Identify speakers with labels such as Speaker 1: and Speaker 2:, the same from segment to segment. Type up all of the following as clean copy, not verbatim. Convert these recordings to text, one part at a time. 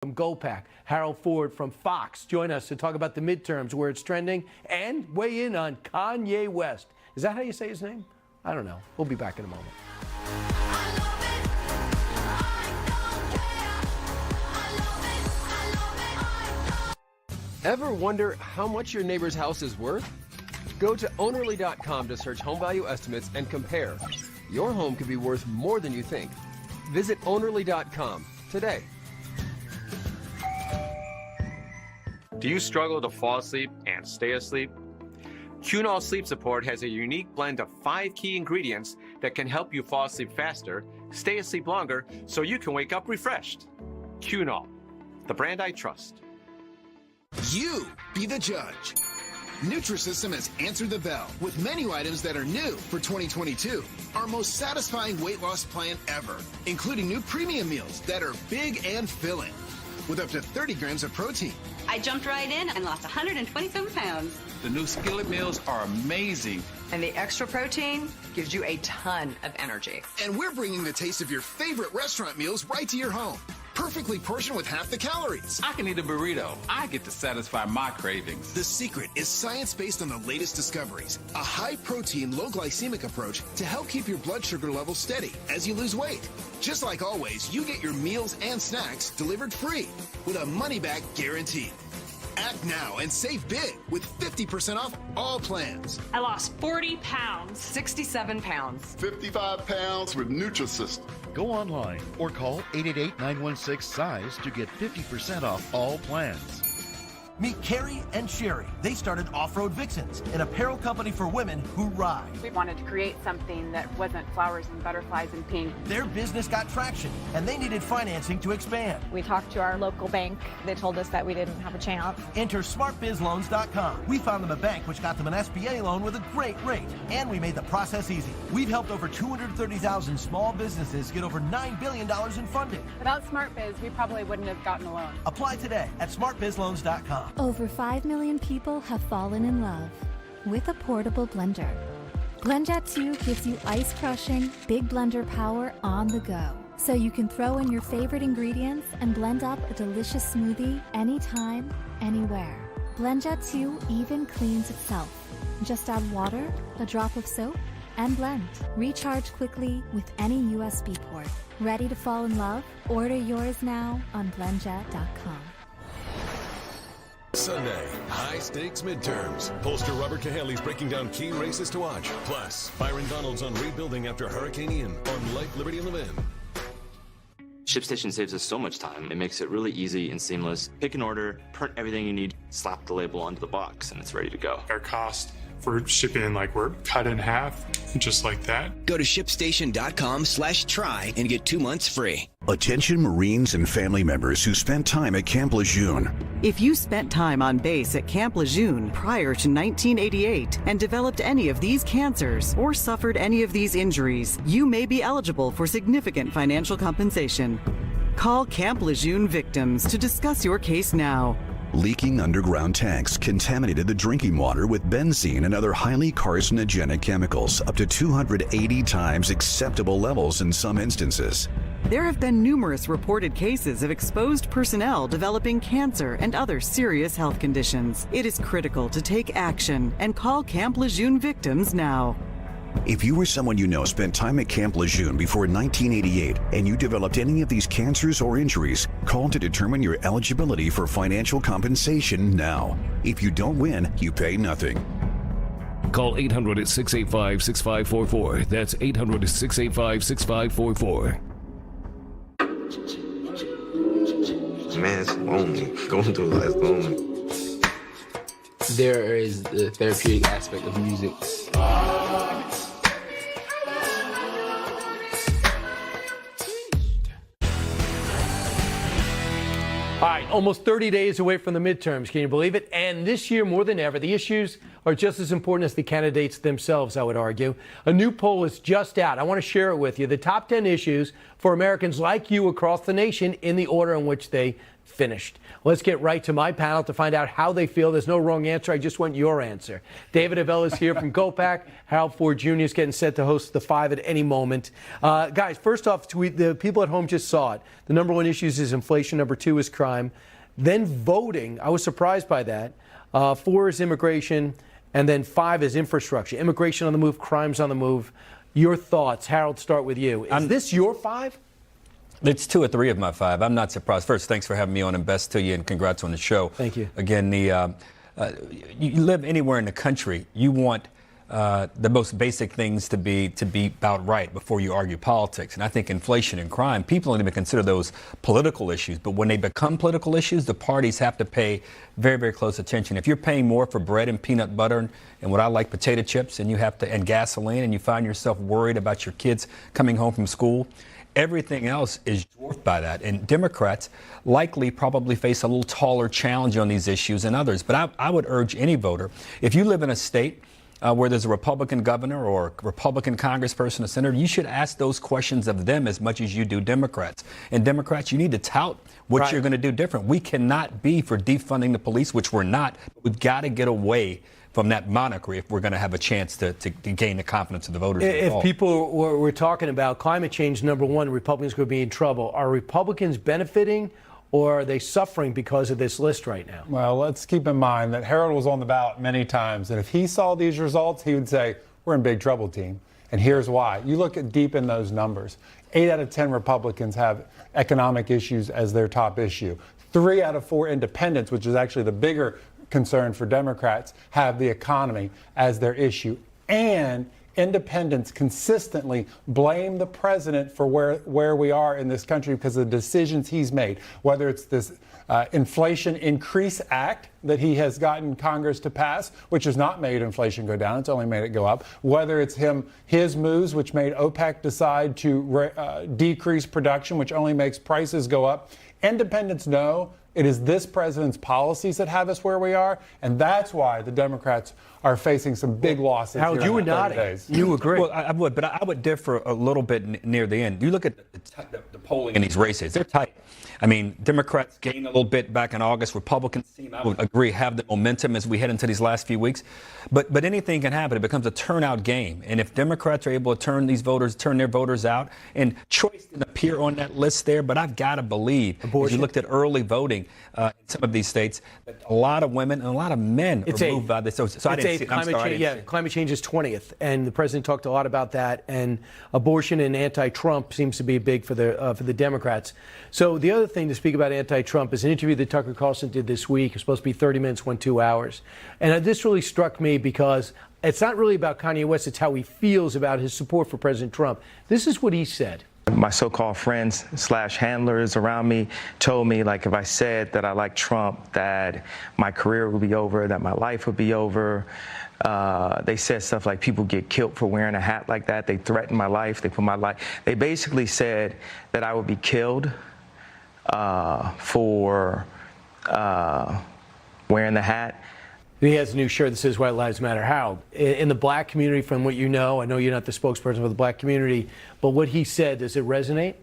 Speaker 1: From GoPack, Harold Ford from Fox join us to talk about the midterms, where it's trending, and weigh in on Kanye West. Is that how you say his name? I don't know. We'll be back in a moment.
Speaker 2: Ever wonder how much your neighbor's house is worth? Go to Ownerly.com to search home value estimates and compare. Your home could be worth more than you think. Visit Ownerly.com today.
Speaker 3: Do you struggle to fall asleep and stay asleep? Cunol Sleep Support has a unique blend of 5 key ingredients that can help you fall asleep faster, stay asleep longer, so you can wake up refreshed. Cunol, the brand I trust.
Speaker 4: You be the judge. Nutrisystem has answered the bell with menu items that are new for 2022. Our most satisfying weight loss plan ever, including new premium meals that are big and filling, with up to 30 grams of protein.
Speaker 5: I jumped right in and lost 127 pounds.
Speaker 6: The new skillet meals are amazing.
Speaker 7: And the extra protein gives you a ton of energy.
Speaker 4: And we're bringing the taste of your favorite restaurant meals right to your home. Perfectly portioned with half the calories.
Speaker 6: I can eat a burrito. I get to satisfy my cravings.
Speaker 4: The secret is science based on the latest discoveries. A high-protein, low-glycemic approach to help keep your blood sugar levels steady as you lose weight. Just like always, you get your meals and snacks delivered free with a money-back guarantee. Act now and save big with 50% off all plans.
Speaker 8: I lost 40 pounds.
Speaker 7: 67 pounds.
Speaker 9: 55 pounds with Nutrisystem.
Speaker 10: Go online or call 888-916-SIZE to get 50% off all plans.
Speaker 11: Meet Carrie and Sherry. They started Off-Road Vixens, an apparel company for women who ride.
Speaker 12: We wanted to create something that wasn't flowers and butterflies and pink.
Speaker 11: Their business got traction, and they needed financing to expand.
Speaker 13: We talked to our local bank. They told us that we didn't have a chance.
Speaker 11: Enter smartbizloans.com. We found them a bank which got them an SBA loan with a great rate, and we made the process easy. We've helped over 230,000 small businesses get over $9 billion in funding.
Speaker 12: Without SmartBiz, we probably wouldn't have gotten a loan.
Speaker 11: Apply today at smartbizloans.com.
Speaker 14: Over 5 million people have fallen in love with a portable blender. BlendJet 2 gives you ice-crushing, big blender power on the go. So you can throw in your favorite ingredients and blend up a delicious smoothie anytime, anywhere. BlendJet 2 even cleans itself. Just add water, a drop of soap, and blend. Recharge quickly with any USB port. Ready to fall in love? Order yours now on blendjet.com.
Speaker 15: Sunday, high-stakes midterms. Pollster Robert Cahaly's breaking down key races to watch. Plus, Byron Donalds on rebuilding after Hurricane Ian on Life, Liberty, and Levin.
Speaker 16: ShipStation saves us so much time. It makes it really easy and seamless. Pick an order, print everything you need, slap the label onto the box, and it's ready to go.
Speaker 17: Our cost for shipping, we're cut in half, just like that.
Speaker 18: Go to ShipStation.com/try and get 2 months free.
Speaker 19: Attention Marines and family members who spent time at Camp Lejeune.
Speaker 20: If you spent time on base at Camp Lejeune prior to 1988 and developed any of these cancers or suffered any of these injuries, you may be eligible for significant financial compensation. Call Camp Lejeune victims to discuss your case now.
Speaker 19: Leaking underground tanks contaminated the drinking water with benzene and other highly carcinogenic chemicals, up to 280 times acceptable levels in some instances.
Speaker 20: There have been numerous reported cases of exposed personnel developing cancer and other serious health conditions. It is critical to take action and call Camp Lejeune victims now.
Speaker 19: If you or someone you know spent time at Camp Lejeune before 1988 and you developed any of these cancers or injuries, call to determine your eligibility for financial compensation now. If you don't win, you pay nothing.
Speaker 7: Call 800-685-6544. That's 800-685-6544.
Speaker 4: Man, it's lonely. Going through life lonely.
Speaker 2: There is the therapeutic aspect of music.
Speaker 1: All right, almost 30 days away from the midterms. Can you believe it? And this year, more than ever, the issues are just as important as the candidates themselves, I would argue. A new poll is just out. I want to share it with you. The top 10 issues for Americans like you across the nation in the order in which they finished. Let's get right to my panel to find out how they feel. There's no wrong answer. I just want your answer. David Avella is here from GOPAC. Harold Ford Jr. is getting set to host the 5 at any moment. Guys, first off, the people at home just saw it. The number 1 issue is inflation. Number 2 is crime. Then voting. I was surprised by that. 4 is immigration. And then 5 is infrastructure. Immigration on the move, crimes on the move. Your thoughts. Harold, start with you. Is this your 5?
Speaker 18: It's 2 or 3 of my 5. I'm not surprised. First, thanks for having me on, and best to you, and congrats on the show.
Speaker 1: Thank you.
Speaker 18: Again, you live anywhere in the country, you want the most basic things to be about right before you argue politics. And I think inflation and crime, people don't even consider those political issues. But when they become political issues, the parties have to pay very, very close attention. If you're paying more for bread and peanut butter and what I like, potato chips, and gasoline, and you find yourself worried about your kids coming home from school, everything else is dwarfed by that. And Democrats likely probably face a little taller challenge on these issues than others. But I would urge any voter, if you live in a state where there's a Republican governor or a Republican congressperson or senator, you should ask those questions of them as much as you do Democrats. And Democrats, you need to tout what you're going to do different. We cannot be for defunding the police, which we're not. We've got to get away from that moniker if we're going to have a chance to gain the confidence of the voters.
Speaker 1: If people were talking about climate change, number 1, Republicans could be in trouble. Are Republicans benefiting or are they suffering because of this list right now?
Speaker 21: Well, let's keep in mind that Harold was on the ballot many times, and if he saw these results, he would say, we're in big trouble, team. And here's why. You look at deep in those numbers. 8 out of 10 Republicans have economic issues as their top issue. 3 out of 4 independents, which is actually the bigger concern for Democrats, have the economy as their issue. And independents consistently blame the president for where we are in this country because of the decisions he's made, whether it's this Inflation Increase Act that he has gotten Congress to pass, which has not made inflation go down, it's only made it go up, whether it's his moves, which made OPEC decide to decrease production, which only makes prices go up. Independents know it is this president's policies that have us where we are, and that's why the Democrats are facing some big losses.
Speaker 1: Howard, you were nodding. You agree.
Speaker 18: Well, I would, but I would differ a little bit near the end. You look at the polling in these races, they're tight. I mean, Democrats gained a little bit back in August. Republicans seem, I would agree, have the momentum as we head into these last few weeks. But anything can happen. It becomes a turnout game. And if Democrats are able to turn their voters out, and choice didn't appear on that list there, but I've got to believe, if you looked at early voting in some of these states, that a lot of women and a lot of men are moved by this. So I didn't see it. I'm sorry,
Speaker 1: climate change is 20th, and the president talked a lot about that. And abortion and anti-Trump seems to be big for the Democrats. So the other thing to speak about anti-Trump is an interview that Tucker Carlson did this week. It's supposed to be 30 minutes, went 2 hours. And this really struck me because it's not really about Kanye West. It's how he feels about his support for President Trump. This is what he said.
Speaker 22: My so-called friends / handlers around me told me, like, if I said that I like Trump, that my career would be over, that my life would be over. They said stuff like people get killed for wearing a hat like that. They threatened my life. They basically said that I would be killed for wearing the hat.
Speaker 1: He has a new shirt that says White Lives Matter. Harold, in the black community, from what you know, I know you're not the spokesperson for the black community, but what he said, does it resonate?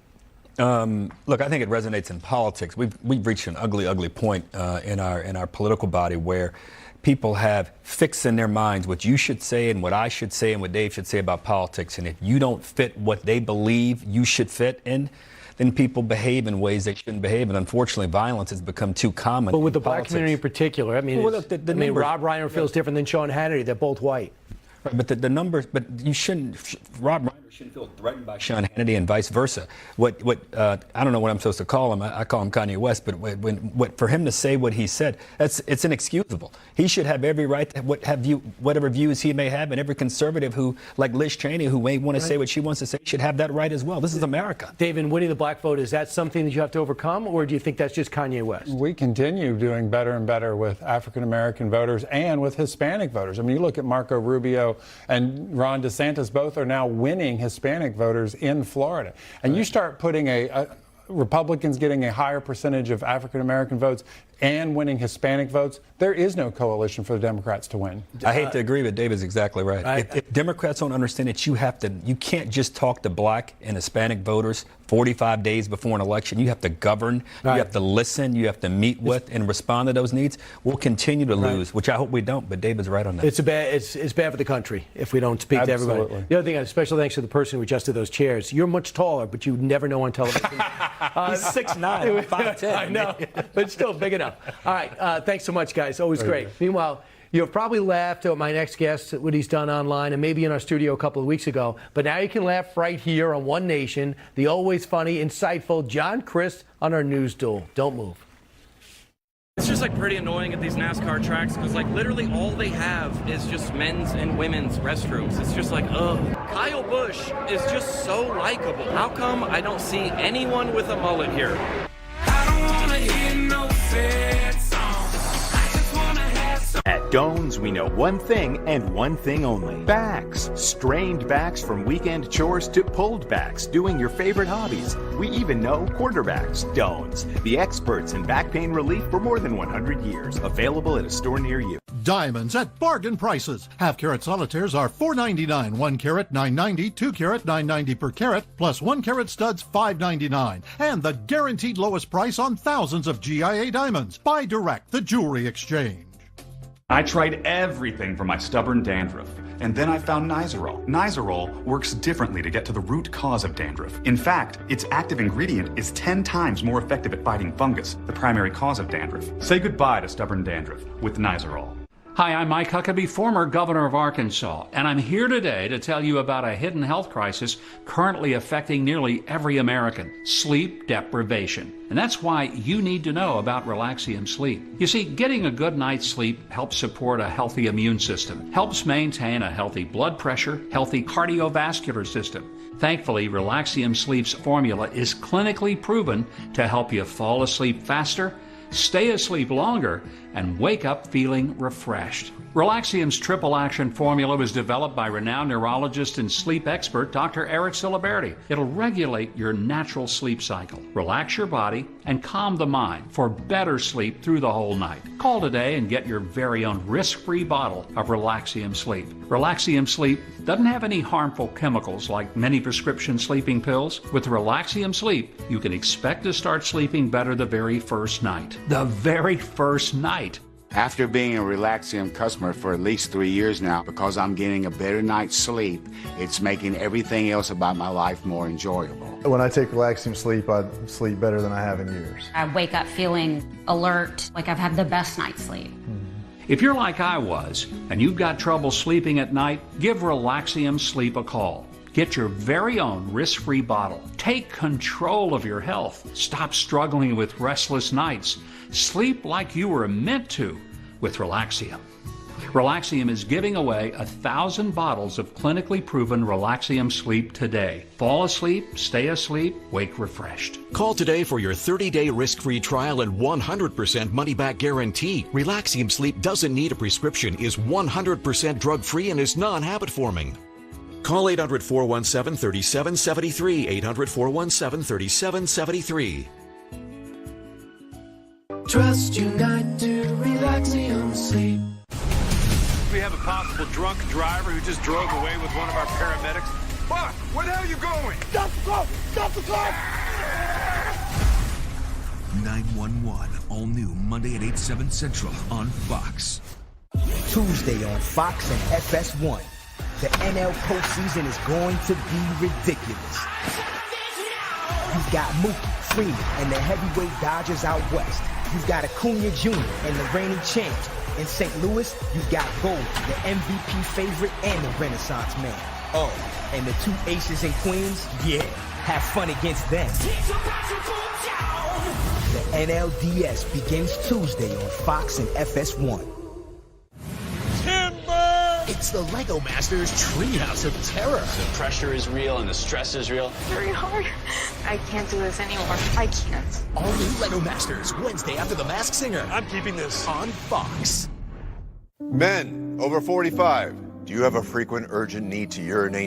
Speaker 18: Look, I think it resonates in politics. We've reached an ugly point in our political body where people have fixed in their minds what you should say and what I should say and what Dave should say about politics. And if you don't fit what they believe you should fit in, then people behave in ways they shouldn't behave. And unfortunately, violence has become too common.
Speaker 1: But with the black community in particular, I mean, Rob Reiner feels different than Sean Hannity. They're both white.
Speaker 18: Right, but the numbers, but you shouldn't, Rob Reiner shouldn't feel threatened by Sean Hannity and vice versa. I don't know what I'm supposed to call him. I call him Kanye West, but for him to say what he said, it's inexcusable. He should have every right to whatever views he may have, and every conservative who, like Liz Cheney, who may want to say what she wants to say, should have that right as well. This is America.
Speaker 1: Dave, in winning the black vote, is that something that you have to overcome, or do you think that's just Kanye West?
Speaker 21: We continue doing better and better with African-American voters and with Hispanic voters. I mean, you look at Marco Rubio and Ron DeSantis, both are now winning Hispanic voters in Florida. And you start putting Republicans getting a higher percentage of African American votes and winning Hispanic votes, there is no coalition for the Democrats to win.
Speaker 18: I hate to agree, but David's exactly right. If Democrats don't understand it, you can't just talk to black and Hispanic voters 45 days before an election. You have to govern, you have to listen, you have to meet with and respond to those needs. We'll continue to lose, which I hope we don't, but David's right on that.
Speaker 1: It's bad for the country if we don't speak to everybody. The other thing, special thanks to the person who adjusted those chairs. You're much taller, but you never know on television.
Speaker 18: He's 6'9", 5'10".
Speaker 1: I know, but still big enough. All right, thanks so much, guys. Always great. Meanwhile, you've probably laughed at my next guest, what he's done online, and maybe in our studio a couple of weeks ago. But now you can laugh right here on One Nation. The always funny, insightful John Crist on our News Duel. Don't move.
Speaker 3: It's just pretty annoying at these NASCAR tracks because literally all they have is just men's and women's restrooms. It's just ugh. Kyle Busch is just so likable. How come I don't see anyone with a mullet here? I don't want to hear no sad songs. I just want to have some.
Speaker 5: At Doan's, we know one thing and one thing only. Backs. Strained backs from weekend chores to pulled backs, doing your favorite hobbies. We even know quarterbacks. Doan's, the experts in back pain relief for more than 100 years. Available at a store near you.
Speaker 23: Diamonds at bargain prices. Half-carat solitaires are $4.99, 1 carat $9.90, 2 carat $9.90 per carat, plus 1 carat studs $5.99. And the guaranteed lowest price on thousands of GIA diamonds. Buy direct, the jewelry exchange.
Speaker 24: I tried everything for my stubborn dandruff, and then I found Nizoral. Nizoral works differently to get to the root cause of dandruff. In fact, its active ingredient is 10 times more effective at fighting fungus, the primary cause of dandruff. Say goodbye to stubborn dandruff with Nizoral.
Speaker 25: Hi, I'm Mike Huckabee, former governor of Arkansas, and I'm here today to tell you about a hidden health crisis currently affecting nearly every American: sleep deprivation. And that's why you need to know about Relaxium Sleep. You see, getting a good night's sleep helps support a healthy immune system, helps maintain a healthy blood pressure, healthy cardiovascular system. Thankfully, Relaxium Sleep's formula is clinically proven to help you fall asleep faster, stay asleep longer, and wake up feeling refreshed. Relaxium's triple action formula was developed by renowned neurologist and sleep expert Dr. Eric Siliberti. It'll regulate your natural sleep cycle, relax your body, and calm the mind for better sleep through the whole night. Call today and get your very own risk-free bottle of Relaxium Sleep. Relaxium Sleep doesn't have any harmful chemicals like many prescription sleeping pills. With Relaxium Sleep, you can expect to start sleeping better the very first night. The very first night.
Speaker 26: After being a Relaxium customer for at least 3 years now, because I'm getting a better night's sleep, it's making everything else about my life more enjoyable.
Speaker 27: When I take Relaxium Sleep, I sleep better than I have in years.
Speaker 28: I wake up feeling alert, like I've had the best night's sleep.
Speaker 25: If you're like I was, and you've got trouble sleeping at night, give Relaxium Sleep a call. Get your very own risk-free bottle. Take control of your health. Stop struggling with restless nights. Sleep like you were meant to with Relaxium. Relaxium is giving away 1,000 bottles of clinically proven Relaxium Sleep today. Fall asleep, stay asleep, wake refreshed.
Speaker 29: Call today for your 30-day risk-free trial and 100% money-back guarantee. Relaxium Sleep doesn't need a prescription, is 100% drug-free, and is non-habit forming. Call 800-417-3773, 800-417-3773.
Speaker 30: Trust United, Relaxium Sleep.
Speaker 31: We have a possible drunk driver who just drove away with one of our paramedics. Fuck! Where the hell are you going? Stop the car! Stop the car!
Speaker 32: 911, all new Monday at 8/7 Central on Fox.
Speaker 33: Tuesday on Fox and FS1. The NL postseason is going to be ridiculous. You've got Mookie, Freeman, and the heavyweight Dodgers out west. You've got Acuna Jr. and the reigning champs. In St. Louis, you've got Gold, the MVP favorite and the Renaissance man. Oh, and the two aces in Queens? Yeah, have fun against them. The NLDS begins Tuesday on Fox and FS1.
Speaker 34: It's the Lego Masters Treehouse of Terror. The pressure is real and the stress is real.
Speaker 12: Very hard. I can't do this anymore. I can't.
Speaker 34: All new Lego Masters, Wednesday after The Masked Singer. I'm keeping this on Fox.
Speaker 35: Men over 45, do you have a frequent urgent need to urinate